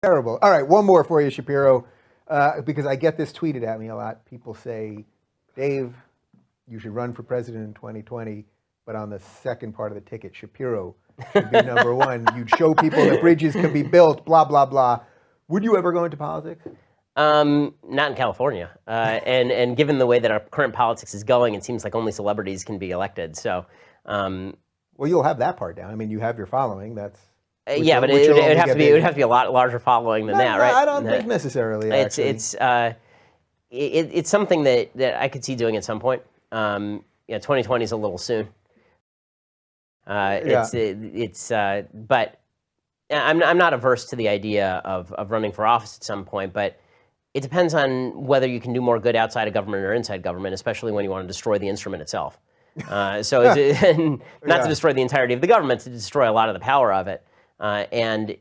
Terrible. All right, one more for you, Shapiro, because I get this tweeted at me a lot. People say, Dave, you should run for president in 2020, but on the second part of the ticket, Shapiro should be number one. You'd show people that bridges can be built, blah, blah, blah. Would you ever go into politics? Not in California. And given the way that our current politics is going, it seems like only celebrities can be elected. So, well, you'll have that part down. I mean, you have your following. That's yeah, but it would have to be a lot larger following than that, right? I don't think necessarily. Actually. It's something that I could see doing at some point. 2020 is a little soon. But I'm not averse to the idea of running for office at some point, but it depends on whether you can do more good outside of government or inside government, especially when you want to destroy the instrument itself. Not to destroy the entirety of the government, to destroy a lot of the power of it. Can I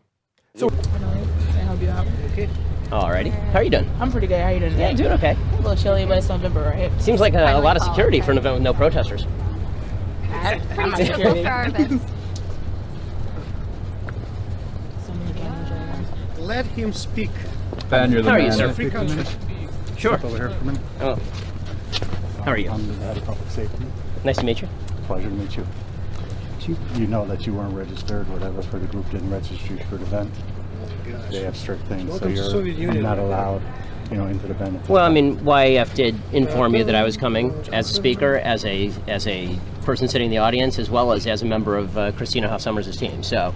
help you out? Okay. Alrighty. How are you doing? I'm pretty good. How are you doing? Yeah, doing okay. A little chilly, but it's November, right? Seems like a lot of security for an event with no protesters. I'm not security. Let him speak. Ben, you're the How are man. you, sir? Free country. Sure. Step over here for a minute. Oh. How are you? I'm the head of public safety. Nice to meet you. Pleasure to meet you. You know that you weren't registered, whatever, for the group didn't register you for the event. They have strict things, Welcome to so Soviet you're Union. not allowed, into the event. Well, I mean, YAF did inform you that I was coming as a speaker, as a person sitting in the audience, as well as a member of Christina Hoff Sommers' team. So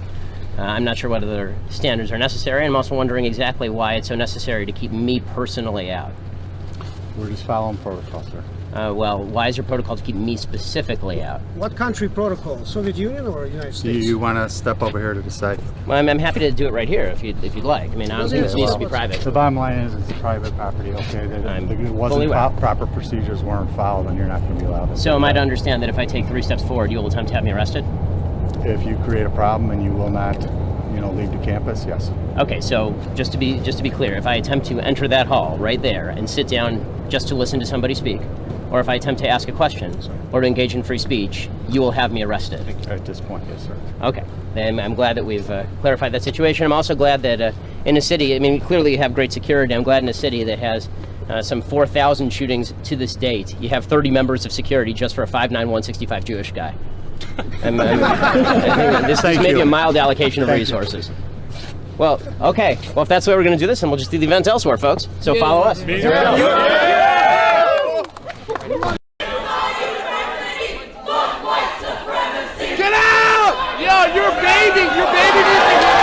I'm not sure whether their standards are necessary. I'm also wondering exactly why it's so necessary to keep me personally out. We're just following protocol, sir. Well, why is your protocol to keep me specifically out? What country protocol? Soviet Union or United States? You want to step over here to decide? Well, I'm happy to do it right here if you'd like. I mean, I don't think this needs to be private. The bottom line is it's private property, okay? It fully wasn't aware. proper procedures weren't followed, and you're not going to be allowed to. So am I to understand that if I take 3 steps forward, you will attempt to have me arrested? If you create a problem and you will not, leave the campus, yes. Okay, so just to be clear, if I attempt to enter that hall right there and sit down just to listen to somebody speak, or if I attempt to ask a question or to engage in free speech, you will have me arrested. At this point, yes, sir. Okay, then I'm glad that we've clarified that situation. I'm also glad that in a city, I mean, clearly you have great security. I'm glad in a city that has some 4,000 shootings to this date, you have 30 members of security just for a 5'9", 165 Jewish guy. I think this may be a mild allocation of resources. Well, okay. Well, if that's the way we're going to do this, then we'll just do the events elsewhere, folks. So follow us. Get out! Yo, your baby needs to get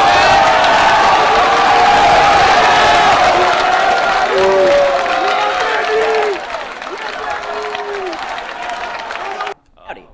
Howdy.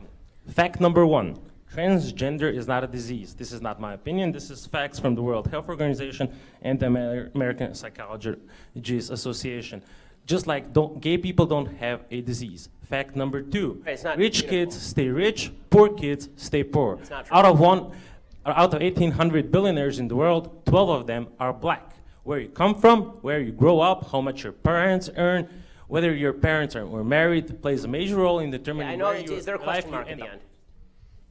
Fact number 1, transgender is not a disease. This is not my opinion. This is facts from the World Health Organization and the American Psychologists Association. Just like gay people don't have a disease. Fact number 2, rich kids stay rich, poor kids stay poor. It's not true. Out of 1,800 billionaires in the world, 12 of them are black. Where you come from, where you grow up, how much your parents earn, whether your parents were married plays a major role in determining where you Is there a question mark at the end up. end?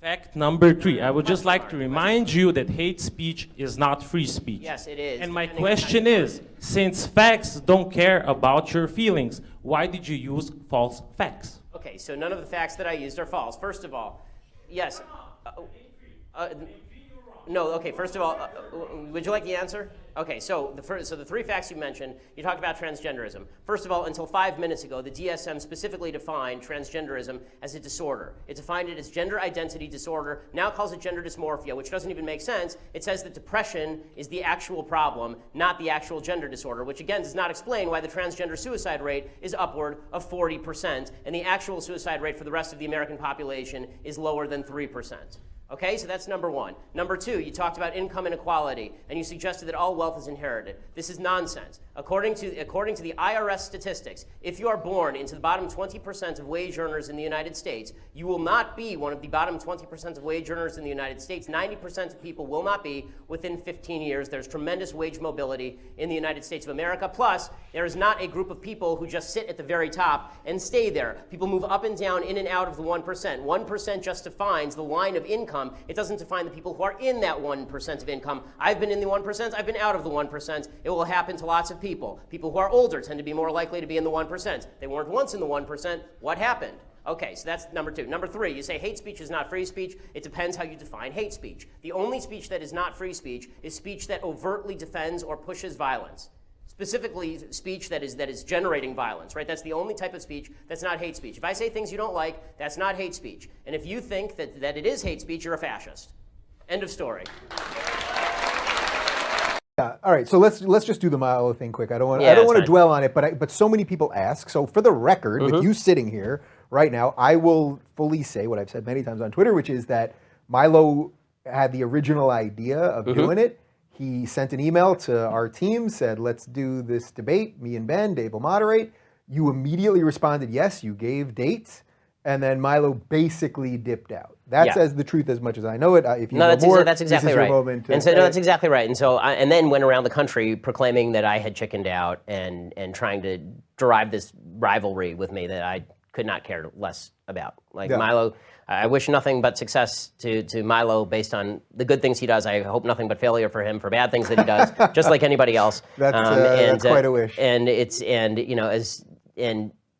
Fact number 3, I would just like to remind you that hate speech is not free speech. Yes, it is. And my question is, since facts don't care about your feelings, why did you use false facts? Okay, so none of the facts that I used are false. First of all, yes. No, okay, first of all, would you like the answer? Okay, so the 3 facts you mentioned, you talked about transgenderism. First of all, until 5 minutes ago, the DSM specifically defined transgenderism as a disorder. It defined it as gender identity disorder, now calls it gender dysmorphia, which doesn't even make sense. It says that depression is the actual problem, not the actual gender disorder, which again does not explain why the transgender suicide rate is upward of 40%, and the actual suicide rate for the rest of the American population is lower than 3%. Okay, so that's number 1. Number 2, you talked about income inequality, and you suggested that all wealth is inherited. This is nonsense. According to the IRS statistics, if you are born into the bottom 20% of wage earners in the United States, you will not be one of the bottom 20% of wage earners in the United States. 90% of people will not be within 15 years. There's tremendous wage mobility in the United States of America. Plus, there is not a group of people who just sit at the very top and stay there. People move up and down, in and out of the 1%. 1% just defines the line of income income. It doesn't define the people who are in that 1% of income. I've been in the 1%. I've been out of the 1%. It will happen to lots of people. People who are older tend to be more likely to be in the 1%. They weren't once in the 1%. What happened? Okay, so that's number two. Number three, you say hate speech is not free speech. It depends how you define hate speech. The only speech that is not free speech is speech that overtly defends or pushes violence. Specifically, speech that is generating violence, right? That's the only type of speech that's not hate speech. If I say things you don't like, that's not hate speech. And if you think that it is hate speech, you're a fascist. End of story. Yeah, all right, so let's just do the Milo thing quick. I don't want Yeah, to fine. dwell on it, but so many people ask. So for the record, with you sitting here right now, I will fully say what I've said many times on Twitter, which is that Milo had the original idea of doing it. He sent an email to our team, said, let's do this debate. Me and Ben, Dave will moderate. You immediately responded, yes, you gave dates. And then Milo basically dipped out. That says the truth as much as I know it. If you No, know more, that's exactly this is right. your moment to And so say no, it. that's exactly right. And so and then went around the country proclaiming that I had chickened out and trying to derive this rivalry with me that I could not care less about. Like Milo, I wish nothing but success to Milo based on the good things he does. I hope nothing but failure for him for bad things that he does, just like anybody else. That's quite a wish. And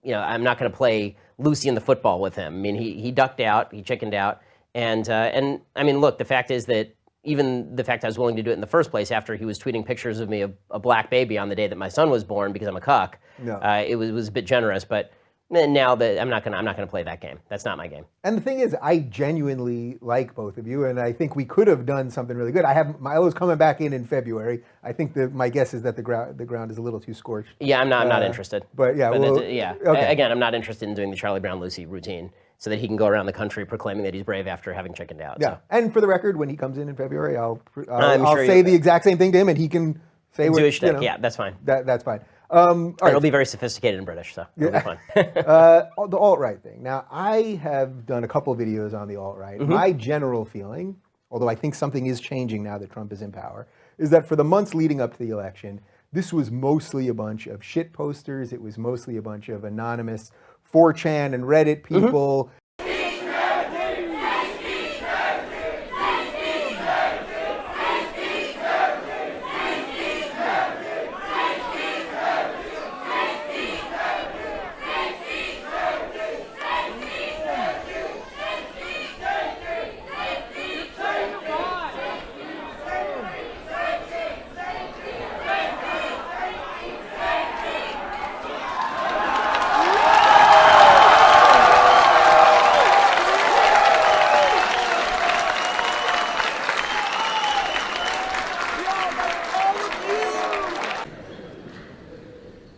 I'm not going to play Lucy in the football with him. I mean, he ducked out, he chickened out, and I mean, look, the fact is that even the fact I was willing to do it in the first place after he was tweeting pictures of me of a black baby on the day that my son was born because I'm a cuck, it was a bit generous, but. Now that I'm not gonna play that game. That's not my game. And the thing is, I genuinely like both of you, and I think we could have done something really good. Milo's coming back in February. I think my guess is that the ground is a little too scorched. Yeah, I'm not interested. But yeah, okay. Again, I'm not interested in doing the Charlie Brown Lucy routine so that he can go around the country proclaiming that he's brave after having chickened out. Yeah, So. and for the record, when he comes in February, I'll sure say the exact same thing to him, and he can say what Do a shtick. you know, Yeah, that's fine. That's fine. All right. It'll be very sophisticated and British, so it'll be fun. The alt-right thing. Now, I have done a couple videos on the alt-right. My general feeling, although I think something is changing now that Trump is in power, is that for the months leading up to the election, this was mostly a bunch of shit posters. It was mostly a bunch of anonymous 4chan and Reddit people.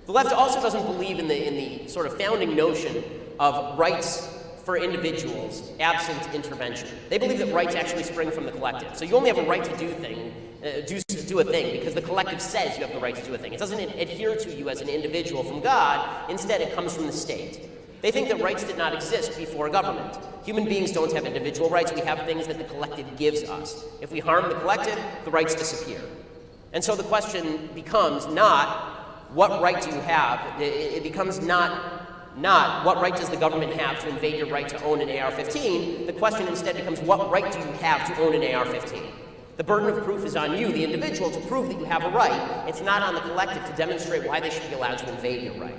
The left also doesn't believe in the sort of founding notion of rights for individuals absent intervention. They believe that rights actually spring from the collective. So you only have a right to do a thing because the collective says you have the right to do a thing. It doesn't adhere to you as an individual from God. Instead, it comes from the state. They think that rights did not exist before government. Human beings don't have individual rights. We have things that the collective gives us. If we harm the collective, the rights disappear. And so the question becomes not what right do you have? It becomes not what right does the government have to invade your right to own an AR-15. The question instead becomes what right do you have to own an AR-15? The burden of proof is on you, the individual, to prove that you have a right. It's not on the collective to demonstrate why they should be allowed to invade your right.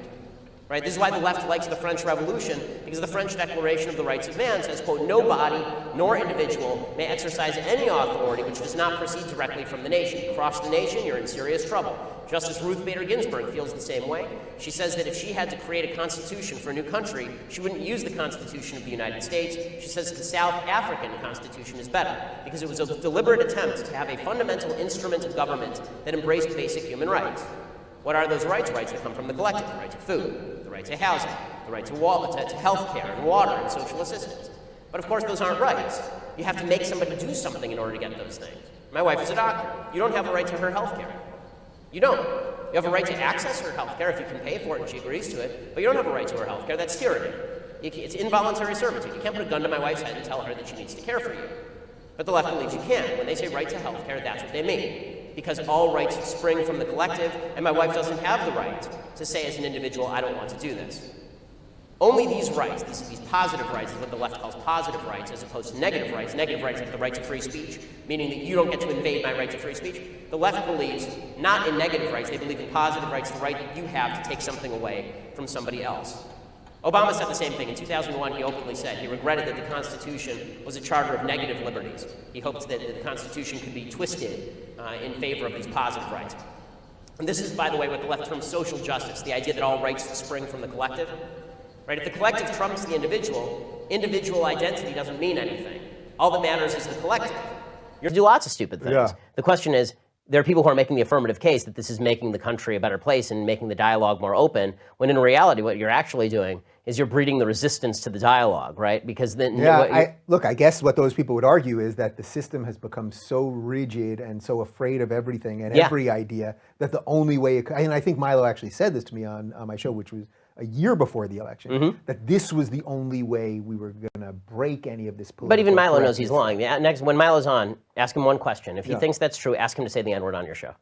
Right? This is why the left likes the French Revolution, because the French Declaration of the Rights of Man says, quote, no body nor individual may exercise any authority which does not proceed directly from the nation. You cross the nation, you're in serious trouble. Justice Ruth Bader Ginsburg feels the same way. She says that if she had to create a constitution for a new country, she wouldn't use the Constitution of the United States. She says the South African Constitution is better, because it was a deliberate attempt to have a fundamental instrument of government that embraced basic human rights. What are those rights? Rights that come from the collective. The right to food, the right to housing, the right to health care and water and social assistance. But of course, those aren't rights. You have to make somebody do something in order to get those things. My wife is a doctor. You don't have a right to her health care. You don't. You have a right to access her health care if you can pay for it and she agrees to it, but you don't have a right to her health care. That's tyranny. It's involuntary servitude. You can't put a gun to my wife's head and tell her that she needs to care for you. But the left believes you can. When they say right to health care, that's what they mean. Because all rights spring from the collective, and my wife doesn't have the right to say as an individual, I don't want to do this. Only these rights, these positive rights, is what the left calls positive rights, as opposed to negative rights. Negative rights like the right to free speech, meaning that you don't get to invade my right to free speech. The left believes not in negative rights, they believe in positive rights, the right you have to take something away from somebody else. Obama said the same thing. In 2001, he openly said he regretted that the Constitution was a charter of negative liberties. He hoped that the Constitution could be twisted in favor of these positive rights. And this is, by the way, what the left terms social justice, the idea that all rights spring from the collective. Right? If the collective trumps the individual identity doesn't mean anything. All that matters is the collective. You do lots of stupid things. Yeah. The question is, there are people who are making the affirmative case that this is making the country a better place and making the dialogue more open, when in reality what you're actually doing is you're breeding the resistance to the dialogue, right? Because then... Yeah, look, I guess what those people would argue is that the system has become so rigid and so afraid of everything and every idea that the only way... And I think Milo actually said this to me on my show, which was a year before the election, that this was the only way we were going to break any of this political... But even Milo knows he's lying. Next, when Milo's on, ask him one question. If he thinks that's true, ask him to say the N-word on your show.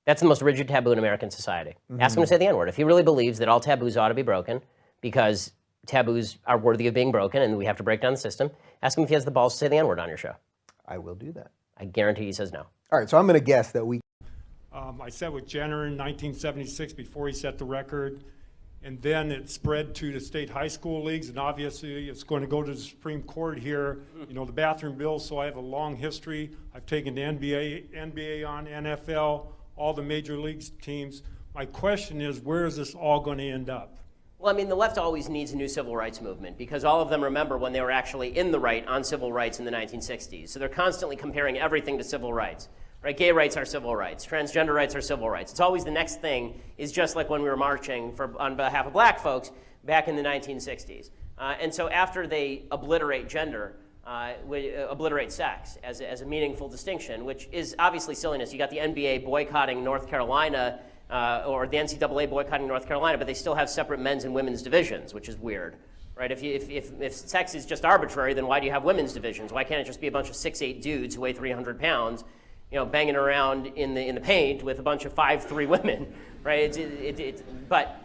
That's the most rigid taboo in American society. Ask him to say the N-word. If he really believes that all taboos ought to be broken because taboos are worthy of being broken and we have to break down the system, ask him if he has the balls to say the N-word on your show. I will do that. I guarantee he says no. All right, so I'm going to guess that we... I sat with Jenner in 1976 before he set the record. And then it spread to the state high school leagues, and obviously it's going to go to the Supreme Court here. You know, the bathroom bill, so I have a long history. I've taken the NBA on, NFL, all the major leagues teams. My question is, where is this all going to end up? Well, I mean, the left always needs a new civil rights movement because all of them remember when they were actually in the right on civil rights in the 1960s. So they're constantly comparing everything to civil rights. Right? Gay rights are civil rights. Transgender rights are civil rights. It's always the next thing is just like when we were marching on behalf of black folks back in the 1960s. And so after they obliterate gender, obliterate sex as a meaningful distinction, which is obviously silliness. You got the NBA boycotting North Carolina, or the NCAA boycotting North Carolina, but they still have separate men's and women's divisions, which is weird. Right? If sex is just arbitrary, then why do you have women's divisions? Why can't it just be a bunch of 6'8" dudes who weigh 300 pounds banging around in the paint with a bunch of 5'3" women, right? But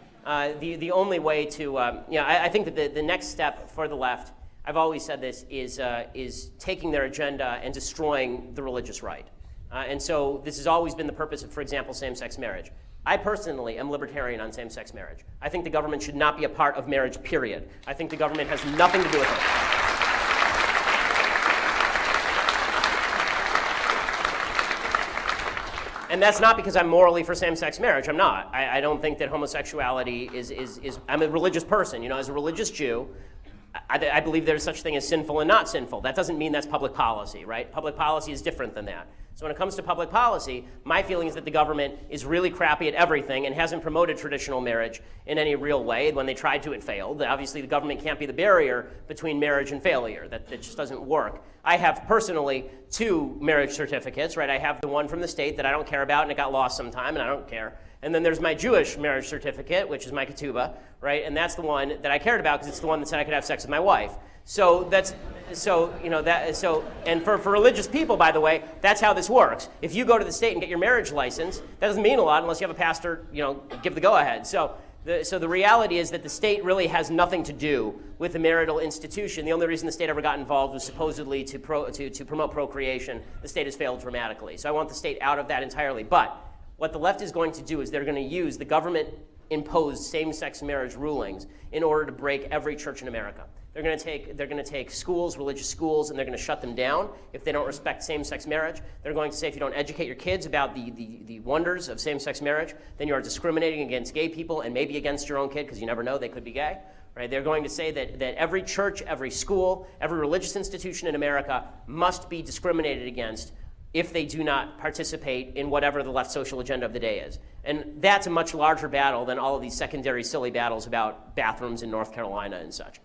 the only way to, I think that the next step for the left, I've always said this, is taking their agenda and destroying the religious right. And so this has always been the purpose of, for example, same-sex marriage. I personally am libertarian on same-sex marriage. I think the government should not be a part of marriage, period. I think the government has nothing to do with it. And that's not because I'm morally for same-sex marriage. I'm not. I don't think that homosexuality is I'm a religious person. As a religious Jew, I believe there's such thing as sinful and not sinful. That doesn't mean that's public policy, right? Public policy is different than that. So when it comes to public policy, my feeling is that the government is really crappy at everything and hasn't promoted traditional marriage in any real way. When they tried to, it failed. Obviously, the government can't be the barrier between marriage and failure. That just doesn't work. I have personally 2 marriage certificates, right? I have the one from the state that I don't care about and it got lost sometime and I don't care. And then there's my Jewish marriage certificate, which is my ketubah, right? And that's the one that I cared about because it's the one that said I could have sex with my wife. So and for religious people, by the way, that's how this works. If you go to the state and get your marriage license, that doesn't mean a lot unless you have a pastor, give the go-ahead. So the reality is that the state really has nothing to do with the marital institution. The only reason the state ever got involved was supposedly to promote procreation. The state has failed dramatically. So I want the state out of that entirely. But what the left is going to do is they're going to use the government-imposed same-sex marriage rulings in order to break every church in America. They're going to take schools, religious schools, and they're going to shut them down if they don't respect same-sex marriage. They're going to say if you don't educate your kids about the wonders of same-sex marriage, then you are discriminating against gay people and maybe against your own kid because you never know, they could be gay. Right? They're going to say that every church, every school, every religious institution in America must be discriminated against if they do not participate in whatever the left social agenda of the day is. And that's a much larger battle than all of these secondary silly battles about bathrooms in North Carolina and such.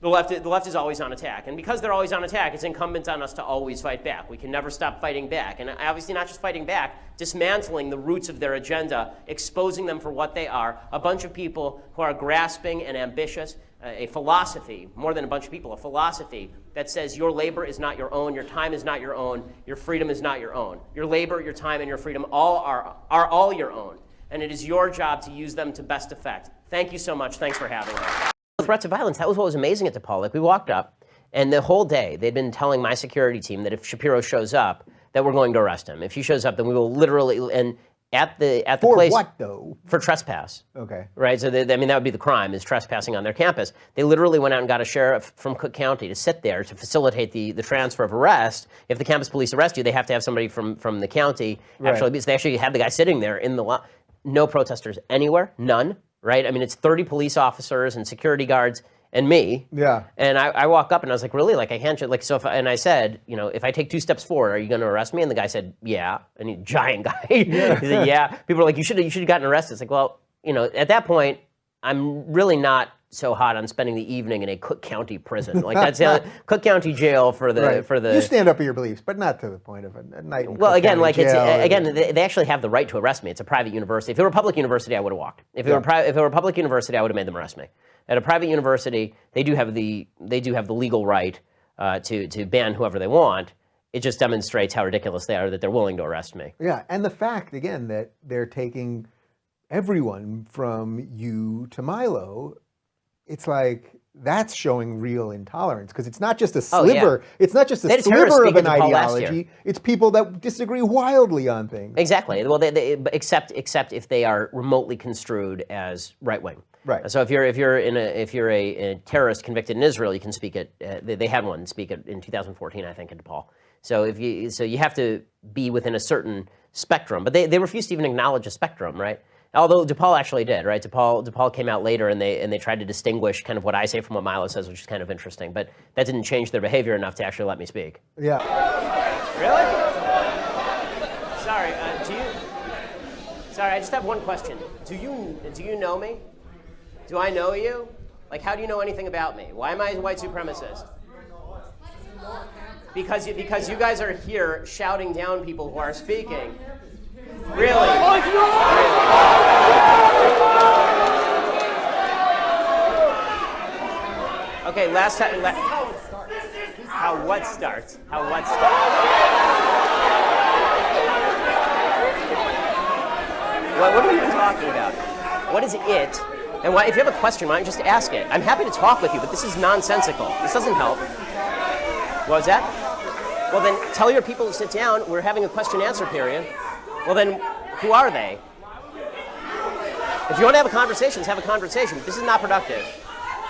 The left is always on attack. And because they're always on attack, it's incumbent on us to always fight back. We can never stop fighting back. And obviously not just fighting back, dismantling the roots of their agenda, exposing them for what they are, a bunch of people who are grasping and ambitious, a philosophy, more than a bunch of people, a philosophy that says your labor is not your own, your time is not your own, your freedom is not your own. Your labor, your time, and your freedom all are all your own. and it is your job to use them to best effect. Thank you so much. Thanks for having me. Threats of violence, that was what was amazing at DePaul. Like, we walked up, and the whole day, they'd been telling my security team that if Shapiro shows up, that we're going to arrest him. If he shows up, then we will literally, and at the For place. what, though? For trespass. Okay. Right, so I mean, that would be the crime, is trespassing on their campus. They literally went out and got a sheriff from Cook County to sit there to facilitate the transfer of arrest. If the campus police arrest you, they have to have somebody from the county actually be. So they actually had the guy sitting there in the lot. No protesters anywhere, none, right? I mean, it's 30 police officers and security guards and me. Yeah. And I walk up and I was like, really? Like, I can't, like, so and I said, you know, if I take 2 steps forward, are you going to arrest me? And the guy said, yeah. And he's a giant guy. He said, yeah. People are like, you should have gotten arrested. It's like, well, you know, at that point, I'm really not so hot on spending the evening in a Cook County prison. Like, that's Cook County jail for the. You stand up for your beliefs, but not to the point of a night in Well, Cook again, County like, it's jail. again, they actually have the right to arrest me. It's a private university. If it were a public university, I would have walked. If it were a public university, I would have made them arrest me. At a private university, they do have the legal right to ban whoever they want. It just demonstrates how ridiculous they are that they're willing to arrest me. Yeah, and the fact, again, that they're taking everyone from you to Milo, it's like, that's showing real intolerance, because it's not just a sliver. It's not just a They had a terrorist sliver of speak an at DePaul last year. ideology. It's people that disagree wildly on things. Exactly. Well, except if they are remotely construed as right wing. Right. So if you're a terrorist convicted in Israel, you can speak at. They had one speak at in 2014, I think, at DePaul. So you have to be within a certain spectrum, but they refused to even acknowledge a spectrum, right? Although DePaul actually did, right? DePaul came out later and they tried to distinguish kind of what I say from what Milo says, which is kind of interesting. But that didn't change their behavior enough to actually let me speak. Yeah. Really? Sorry. Sorry, I just have one question. Do you know me? Do I know you? Like, how do you know anything about me? Why am I a white supremacist? Because you guys are here shouting down people who are speaking. Really? Okay, last time. How what starts? What are you talking about? What is it? And why, if you have a question, why don't you just ask it? I'm happy to talk with you, but this is nonsensical. This doesn't help. What was that? Well, then tell your people to sit down. We're having a question-answer period. Well, then, who are they? If you want to have a conversation, let's have a conversation. But this is not productive.